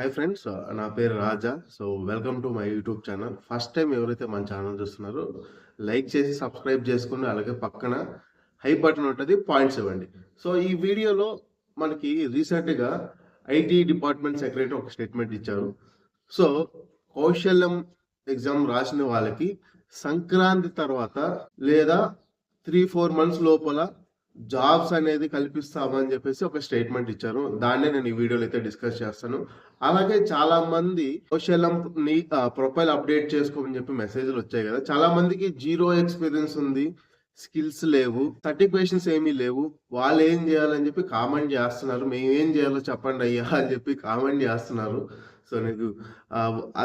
Hi friends. నా పేరు Raja. Welcome to my YouTube channel. First time ఎవరైతే మన ఛానల్ చూస్తున్నారో లైక్ చేసి సబ్స్క్రైబ్ చేసుకొని అలాగే పక్కన హై బటన్ ఉంటది. పాయింట్స్ ఇవ్వండి. ఈ వీడియోలో మనకి రీసెంట్‌గా ఐటీ డిపార్ట్మెంట్ సెక్రటరీ ఒక స్టేట్మెంట్ ఇచ్చారు. సో, కౌశల్యం ఎగ్జామ్ రాసిన వాళ్ళకి సంక్రాంతి తర్వాత లేదా 3, 4 మంత్స్ లోపల జాబ్స్ అనేది కల్పిస్తామని చెప్పేసి ఒక స్టేట్మెంట్ ఇచ్చారు. దాన్నే నేను ఈ వీడియోలో అయితే డిస్కస్ చేస్తాను. అలాగే చాలా మంది కౌశల్యంని ప్రొఫైల్ అప్డేట్ చేసుకోమని చెప్పి మెసేజ్‌లు వచ్చాయి కదా! చాలా మందికి జీరో ఎక్స్‌పీరియన్స్ ఉంది. స్కిల్స్ లేవు. సర్టిఫికేషన్స్ ఏమీ లేవు. వాళ్ళేం జేయాలని జెప్పి కామెంట్ జేస్తున్నారు. మేమేం జేయాలో చెప్పండయ్యా అని జెప్పి కామెంట్ జేస్తున్నారు. నీకు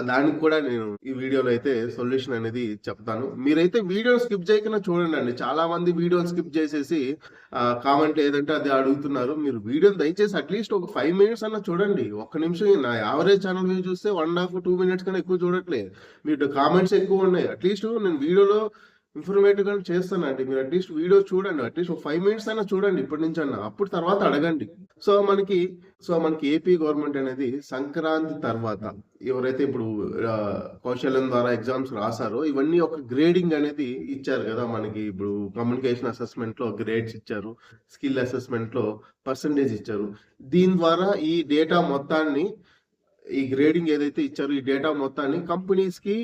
దానికి కూడా నేను ఈ వీడియోలో అయితే సొల్యూషన్ అనేది చెప్తాను. మీరైతే వీడియోని స్కిప్ చేయకుండా చూడండండి. చాలా మంది వీడియోని స్కిప్ చేసేసి కామెంట్ ఏదంటే అది అడుగుతున్నారు. మీరు వీడియోని దయచేసి అట్‌లీస్ట్ ఒక 5 మినిట్స్ అన్నా చూడండి. ఒక్క నిమిషం నా యావరేజ్ ఛానల్ వ్యూ చూస్తే 1 ½ 2 మినిట్స్ కన్నా ఎక్కువ చూడట్లేదు. మీరు కామెంట్స్ ఎక్కువున్నాయి. అట్‌లీస్ట్ నేను వీడియోలో ఇన్ఫర్మేటివ్‌గా చేస్తానండి. మీరు అట్‌లీస్ట్ వీడియో చూడండి. అట్‌లీస్ట్ ఒక 5 మినిట్స్ అయినా చూడండి ఇప్పటి నుంచన్నా. అప్పుడు తర్వాత అడగండి. సో, మనకి మనకి ఏపీ గవర్నమెంట్ అనేది సంక్రాంతి తర్వాత ఎవరైతే ఇప్పుడు కౌశల్యం ద్వారా ఎగ్జామ్స్ రాసారో ఇవన్నీ ఒక గ్రేడింగ్ అనేది ఇచ్చారు గదా! మనకి ఇప్పుడు కమ్యూనికేషన్ అసెస్‌మెంట్‌లో గ్రేడ్స్ ఇచ్చారు. స్కిల్ అసెస్‌మెంట్‌లో పర్సెంటేజ్ ఇచ్చారు. దీని ద్వారా ఈ డేటా మొత్తాన్ని ఈ గ్రేడింగ్ ఏదైతే ఇచ్చారో ఈ డేటా మొత్తాన్ని కంపెనీస్‌కి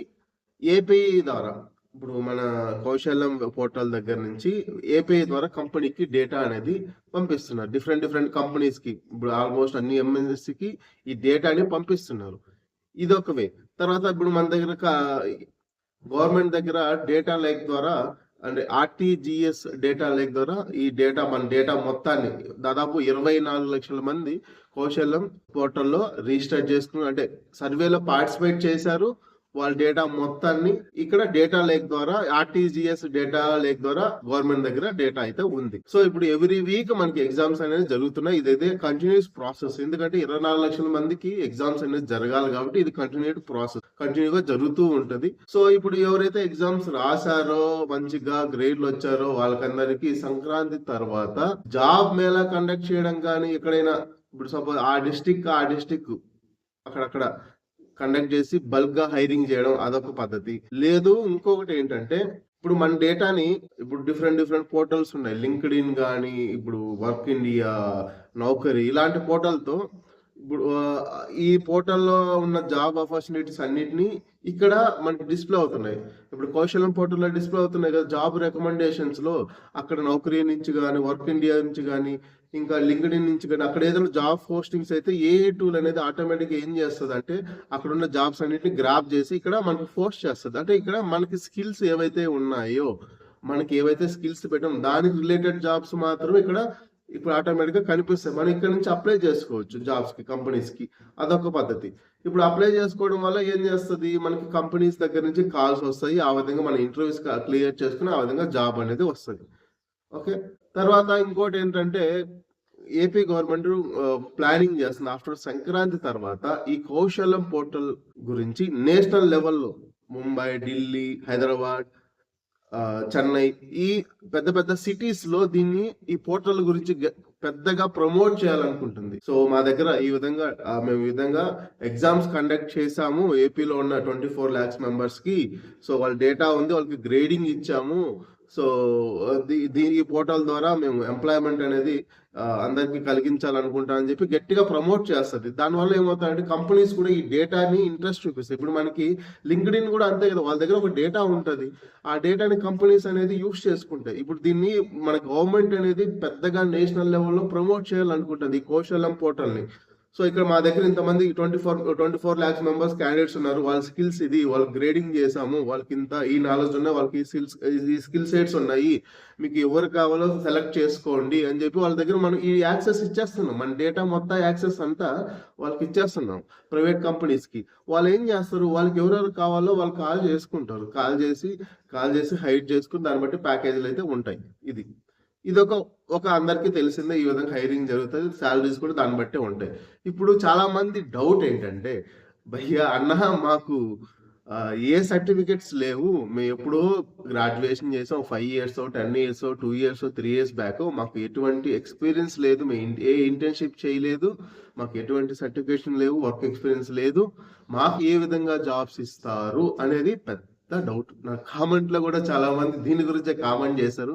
ఏపీఐ ద్వారా ఇప్పుడు మన కౌశల్యం పోర్టల్ దగ్గర నుంచి ఏపీఐ ద్వారా కంపెనీకి డేటా అనేది పంపిస్తున్నారు. డిఫరెంట్ కంపెనీస్‌కి ఇప్పుడు ఆల్మోస్ట్ అన్ని ఎంఎన్‌సికి ఈ డేటాని పంపిస్తున్నారు. ఇదొక వే. తర్వాత ఇప్పుడు మన దగ్గర గవర్నమెంట్ దగ్గర డేటా లేక్ ద్వారా అంటే ఆర్టీజీఎస్ డేటా లేక్ ద్వారా ఈ మన డేటా మొత్తాన్ని దాదాపు 24 లక్షల మంది కౌశల్యం పోర్టల్‌లో రిజిస్టర్ చేసుకుని అంటే సర్వేలో పార్టిసిపేట్ చేశారు. వాళ్ళ డేటా మొత్తాన్ని ఇక్కడ డేటా లేక్ ద్వారా ఆర్టీజీఎస్ డేటా లేక్ ద్వారా గవర్నమెంట్ దగ్గర డేటా అయితే ఉంది. ఇప్పుడు ఎవ్రీ వీక్ మనకి ఎగ్జామ్స్ అనేది జరుగుతున్నాయి. ఇదైతే కంటిన్యూస్ ప్రాసెస్. ఎందుకంటే 24 లక్షల మందికి ఎగ్జామ్స్ అనేది జరగాలి కాబట్టి ఇది కంటిన్యూగా జరుగుతూ ఉంటది. ఇప్పుడు ఎవరైతే ఎగ్జామ్స్ రాశారో మంచిగా గ్రేడ్లు వచ్చారో వాళ్ళకందరికీ సంక్రాంతి తర్వాత జాబ్ మేళా కండక్ట్ చేయడం కానీ ఎక్కడైనా ఇప్పుడు సపోజ్ ఆ డిస్టిక్ అక్కడక్కడ కండక్ట్ చేసి బల్క్ గా హైరింగ్ చేయడం అదొక పద్ధతి. లేదు ఇంకొకటి ఏంటంటే ఇప్పుడు మన డేటాని ఇప్పుడు డిఫరెంట్ పోర్టల్స్ ఉన్నాయి. లింక్డ్ ఇన్ గానీ, ఇప్పుడు వర్క్ ఇండియా, నౌకరీ ఇలాంటి పోర్టల్‌తో ఇప్పుడు ఈ పోర్టల్‌లో ఉన్న జాబ్ ఆపర్చునిటీస్ అన్నిటిని ఇక్కడ మనకి డిస్‌ప్లే అవుతున్నాయి. ఇప్పుడు కౌశల్యం పోర్టల్‌లో డిస్‌ప్లే అవుతున్నాయి కదా! జాబ్ రికమెండేషన్స్‌లో అక్కడ నౌకరీ నుంచి గానీ, వర్క్ ఇండియా నుంచి గానీ, ఇంకా లింక్డ్ ఇన్ నుంచి గానీ అక్కడ ఏదైనా జాబ్ పోస్టింగ్స్ అయితే ఏఐ టూల్ అనేది ఆటోమేటిక్‌గా ఏం చేస్తదంటే అక్కడున్న జాబ్స్ అన్నిటిని గ్రాబ్ చేసి ఇక్కడ మనకి పోస్ట్ చేస్తది. అంటే ఇక్కడ మనకి స్కిల్స్ ఏవైతే ఉన్నాయో, మనకి ఏవైతే స్కిల్స్ పెట్టామో దానికి రిలేటెడ్ జాబ్స్ మాత్రమే ఇక్కడ ఇప్పుడు ఆటోమేటిక్‌గా కనిపిస్తాయి. మనం ఇక్కడ నుంచి అప్లై చేసుకోవచ్చు జాబ్స్‌కి, కంపెనీస్‌కి. అదొక పద్ధతి. ఇప్పుడు అప్లై చేసుకోవడం వల్ల ఏం చేస్తది, మనకి కంపెనీస్ దగ్గర నుంచి కాల్స్ వస్తాయి. ఆ విధంగా మన ఇంటర్వ్యూస్ క్లియర్ చేసుకొని ఆ విధంగా జాబ్ అనేది వస్తది. ఓకే. తర్వాత ఇంకోటేంటంటే ఏపీ గవర్నమెంట్ ప్లానింగ్ చేస్తుంది. ఆఫ్టర్ సంక్రాంతి తర్వాత ఈ కౌశల్యం పోర్టల్ గురించి నేషనల్ లెవెల్‌లో ముంబై, ఢిల్లీ, హైదరాబాద్, చెన్నై ఈ పెద్ద సిటీస్‌లో దీన్ని ఈ పోర్టల్ గురించి పెద్దగా ప్రమోట్ చేయాలనుకుంటుంది. మా దగ్గర మేము ఈ విధంగా ఎగ్జామ్స్ కండక్ట్ చేశాము. ఏపీలో ఉన్న 24 లాక్స్ మెంబర్స్‌కి. వాళ్ళ డేటా ఉంది. వాళ్ళకి గ్రేడింగ్ ఇచ్చాము. సో, ఈ పోర్టల్ ద్వారా మేము ఎంప్లాయ్‌మెంట్ అనేది అందరికి కలిగించాలనుకుంటా అని చెప్పి గట్టిగా ప్రమోట్ చేస్తది. దానివల్ల ఏమవుతాయంటే కంపెనీస్ కూడా ఈ డేటాని ఇంట్రెస్ట్ చూపిస్తాయి. ఇప్పుడు మనకి లింక్డ్ ఇన్ కూడా అంతే కదా! వాళ్ళ దగ్గర ఒక డేటా ఉంటది. ఆ డేటాని కంపెనీస్ అనేది యూజ్ చేసుకుంటాయి. ఇప్పుడు దీన్ని మన గవర్నమెంట్ అనేది పెద్దగా నేషనల్ లెవెల్‌లో ప్రమోట్ చేయాలనుకుంటది ఈ కౌశల్యం పోర్టల్‌ని. ఇక్కడ మా దగ్గర ఇంతమంది 24 లాక్స్ మెంబర్స్ క్యాండిడేట్స్ ఉన్నారు. వాళ్ళ స్కిల్స్ ఇది. వాళ్ళకి గ్రేడింగ్ చేసాము. వాళ్ళకి ఈ నాలెడ్జ్ ఉన్నాయి. వాళ్ళకి ఈ స్కిల్ సెట్స్ ఉన్నాయి. మీకు ఎవరు కావాలో సెలెక్ట్ చేసుకోండి అని చెప్పి వాళ్ళ దగ్గర మనం ఈ యాక్సెస్ ఇచ్చేస్తున్నాం. మన డేటా మొత్తం యాక్సెస్ అంతా వాళ్ళకి ఇచ్చేస్తున్నాం ప్రైవేట్ కంపెనీస్‌కి. వాళ్ళు ఏం చేస్తారు, వాళ్ళకి ఎవరెవరు కావాలో వాళ్ళు కాల్ చేసుకుంటారు. కాల్ చేసి హైర్ చేసుకొని దాన్ని బట్టి ప్యాకేజీలు అయితే ఉంటాయి. ఇదొక అందరికీ తెలిసిందే. ఈ విధంగా హైరింగ్ జరుగుతది. సాలరీస్ కూడా దాన్ని బట్టే ఉంటాయి. ఇప్పుడు చాలా మంది డౌట్ ఏంటంటే, భయ్యా అన్న మాకు ఏ సర్టిఫికేట్స్ లేవు. మేమెప్పుడో గ్రాడ్యుయేషన్ చేసాం. 5 ఇయర్సో, 10 ఇయర్సో, 2 ఇయర్సో, 3 ఇయర్స్ బ్యాకో మాకు ఎటువంటి ఎక్స్‌పీరియన్స్ లేదు. ఏ ఇంటర్న్‌షిప్ చేయలేదు. మాకు ఎటువంటి సర్టిఫికేషన్ లేవు. వర్క్ ఎక్స్‌పీరియన్స్ లేదు. మాకు ఏ విధంగా జాబ్స్ ఇస్తారు అనేది పెద్ద డౌట్. నా కామెంట్‌లో గూడా చాలామంది దీని గురించే కామెంట్ చేశారు.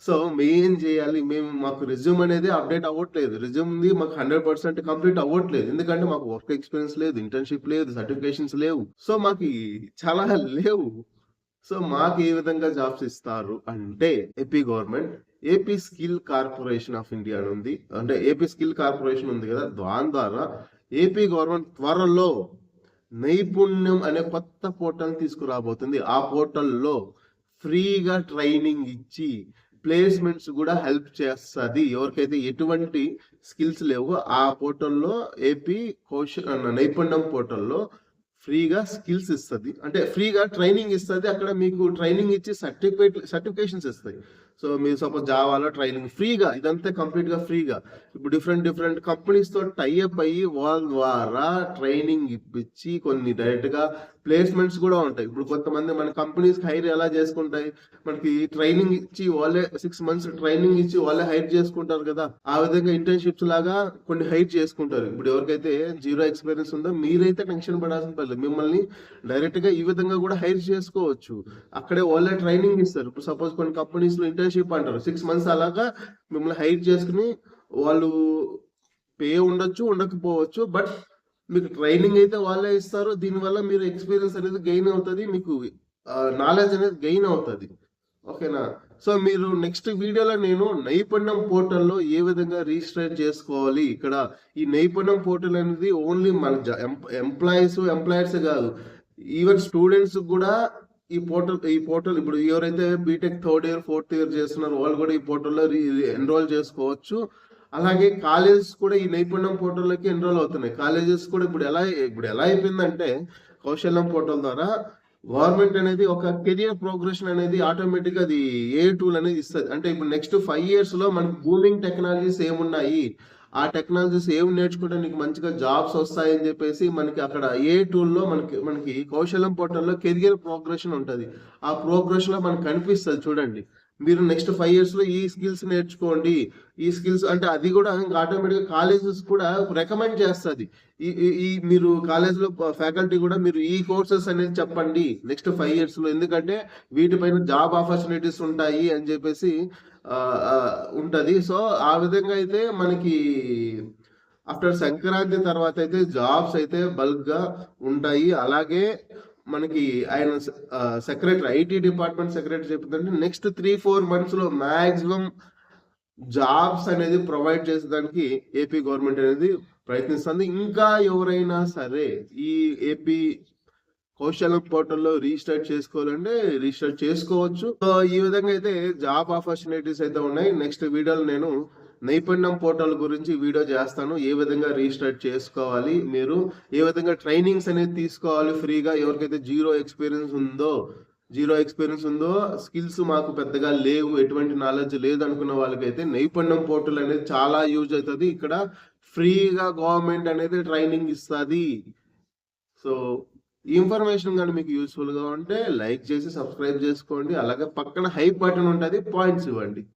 సో, మేమేం జేయాలి? మాకు రెజ్యూమ్ అనేది అప్‌డేట్ అవ్వట్లేదు. రెజ్యూమ్‌ది మాకు 100% కంప్లీట్ అవ్వట్లేదు. ఎందుకంటే మాకు వర్క్ ఎక్స్‌పీరియన్స్ లేదు, ఇంటర్న్‌షిప్ లేదు, సర్టిఫికేషన్స్ లేవు. సో, మాకి చాలా లేవు. సో, మాకు ఏ విధంగా జాబ్స్ ఇస్తారు అంటే AP government AP skill corporation of India అని ఉంది. అంటే ఏపీ స్కిల్ కార్పొరేషన్ ఉంది గదా! దాని ద్వారా ఏపీ గవర్నమెంట్ త్వరలో నైపుణ్యం అనే కొత్త పోర్టల్‌ని తీసుకురాబోతుంది. ఆ పోర్టల్‌లో ఫ్రీగా ట్రైనింగ్ ఇచ్చి ప్లేస్‌మెంట్స్ గూడా హెల్ప్ చేస్తది. ఎవరికైతే ఎటువంటి స్కిల్స్ లేవో ఆ పోర్టల్‌లో ఏపీ నైపుణ్యం పోర్టల్‌లో ఫ్రీగా స్కిల్స్ ఇస్తది. అంటే ఫ్రీగా ట్రైనింగ్ ఇస్తది. అక్కడ మీకు ట్రైనింగ్ ఇచ్చి సర్టిఫికేషన్స్ ఇస్తాయి. సో, మీరు సపోజ్ జావాలో ట్రైనింగ్ ఫ్రీగా ఇదంతా కంప్లీట్‌గా ఫ్రీగా. ఇప్పుడు డిఫరెంట్ కంపెనీస్‌తో టై అప్ అయ్యి వాళ్ళ ద్వారా ట్రైనింగ్ ఇప్పించి కొన్ని డైరెక్ట్‌గా ప్లేస్‌మెంట్స్ గూడా ఉంటాయి. ఇప్పుడు కొంతమంది మన కంపెనీస్ హైర్ ఎలా చేసుకుంటాయి? మనకి ట్రైనింగ్ ఇచ్చి వాళ్ళే 6 మంత్స్ ట్రైనింగ్ ఇచ్చి వాళ్ళే హైర్ చేసుకుంటారు కదా! ఆ విధంగా ఇంటర్న్‌షిప్స్ లాగా కొన్ని హైర్ చేసుకుంటారు. ఇప్పుడు ఎవరికైతే జీరో ఎక్స్‌పీరియన్స్ ఉందో మీరైతే టెన్షన్ పడాల్సిన పనిలేదు. మిమ్మల్ని డైరెక్ట్‌గా ఈ విధంగా గూడా హైర్ చేసుకోవచ్చు. అక్కడే వాళ్ళే ట్రైనింగ్ ఇస్తారు. ఇప్పుడు సపోజ్ కొన్ని కంపెనీస్‌లో ఇంటర్న్‌షిప్ అంటారు. 6 మంత్స్ అలాగా మిమ్మల్ని హైర్ చేసుకొని వాళ్ళు పే ఉండొచ్చు, ఉండకపోవచ్చు. బట్ మీకు ట్రైనింగ్ అయితే వాళ్ళే ఇస్తారు. దీనివల్ల మీరు ఎక్స్‌పీరియన్స్ అనేది గెయిన్ అవుతది. మీకు నాలెడ్జ్ అనేది గెయిన్ అవుతది. ఓకేనా? సో, మీరు నెక్స్ట్ వీడియోలో నేను నైపుణ్యం పోర్టల్‌లో ఏ విధంగా రిజిస్టర్ చేసుకోవాలి. ఇక్కడ ఈ నైపుణ్యం పోర్టల్ అనేది ఓన్లీ మన ఎంప్లాయర్సే గాదు. ఈవెన్ స్టూడెంట్స్ గూడా ఈ పోర్టల్ ఇప్పుడు ఎవరైతే B Tech third year, fourth year చేస్తున్నారో వాళ్ళు గూడా ఈ పోర్టల్‌లో ఎన్రోల్ చేసుకోవచ్చు. అలాగే కాలేజెస్ కూడా ఈ నైపుణ్యం పోర్టల్‌లోకి ఎన్రోల్ అవుతున్నాయి. కాలేజెస్ కూడా ఇప్పుడు ఎలా అయిపోయిందంటే కౌశల్యం పోర్టల్ ద్వారా గవర్నమెంట్ అనేది ఒక కెరియర్ ప్రోగ్రెషన్ అనేది ఆటోమేటిక్‌గా అది టూల్ అనేది ఇస్తది. అంటే ఇప్పుడు నెక్స్ట్ 5 ఇయర్స్‌లో మనకు బూమింగ్ టెక్నాలజీస్ ఏమున్నాయి? ఆ టెక్నాలజీస్ ఏమి నేర్చుకుంటే నీకు మంచిగా జాబ్స్ వస్తాయని జెప్పేసి మనకి అక్కడ టూల్‌లో మనకి కౌశల్యం పోర్టల్‌లో కెరియర్ ప్రోగ్రెషన్ ఉంటది. ఆ ప్రోగ్రెషన్‌లో మనకు కనిపిస్తది చూడండి. మీరు నెక్స్ట్ 5 ఇయర్స్‌లో ఈ స్కిల్స్ నేర్చుకోండి. ఈ స్కిల్స్ అంటే అది గూడా ఇంకా ఆటోమేటిక్‌గా కాలేజెస్ కూడా రికమెండ్ చేస్తది. ఈ ఈ ఈ మీరు కాలేజ్‌లో ఫ్యాకల్టీ గూడా మీరు ఈ కోర్సెస్ అనేది చెప్పండి నెక్స్ట్ 5 ఇయర్స్‌లో. ఎందుకంటే వీటిపైన జాబ్ ఆపర్చునిటీస్ ఉంటాయి అని జెప్పేసి ఉంటది. సో, ఆ విధంగా అయితే మనకి ఆఫ్టర్ సంక్రాంతి తర్వాత అయితే జాబ్స్ అయితే బల్క్‌గా ఉంటాయి. అలాగే మనకి ఆయన సెక్రటరీ ఐటీ డిపార్ట్మెంట్ సెక్రటరీ చెప్తుందంటే నెక్స్ట్ 3, 4 మంత్స్‌లో మాక్సిమం జాబ్స్ అనేది ప్రొవైడ్ చేసేదానికి ఏపీ గవర్నమెంట్ అనేది ప్రయత్నిస్తుంది. ఇంకా ఎవరైనా సరే ఈ ఏపీ కౌశలం పోర్టల్‌లో రిజిస్టర్ చేసుకోవచ్చు. సో, ఈ విధంగా అయితే జాబ్ ఆపర్చునిటీస్ అయితే ఉన్నాయి. నెక్స్ట్ వీడియోలో నేను నైపుణ్యం పోర్టల్ గురించి వీడియో చేస్తాను. ఏ విధంగా రిజిస్టర్ చేసుకోవాలి? మీరు ఏ విధంగా ట్రైనింగ్స్ అనేది తీసుకోవాలి ఫ్రీగా ఎవరికైతే జీరో ఎక్స్‌పీరియన్స్ ఉందో, స్కిల్స్ మాకు పెద్దగా లేవు, ఎటువంటి నాలెడ్జ్ లేదనుకున్న వాళ్ళకైతే నైపుణ్యం పోర్టల్ అనేది చాలా యూజ్ అయితది. ఇక్కడ ఫ్రీగా గవర్నమెంట్ అనేది ట్రైనింగ్ ఇస్తది. సో, ఈ ఇన్ఫర్మేషన్ గాని మీకు యూజ్‌ఫుల్‌గా ఉంటే లైక్ చేసి సబ్స్క్రైబ్ చేసుకోండి. అలాగే పక్కన హైప్ బటన్ ఉంటది. పాయింట్స్ ఇవ్వండి.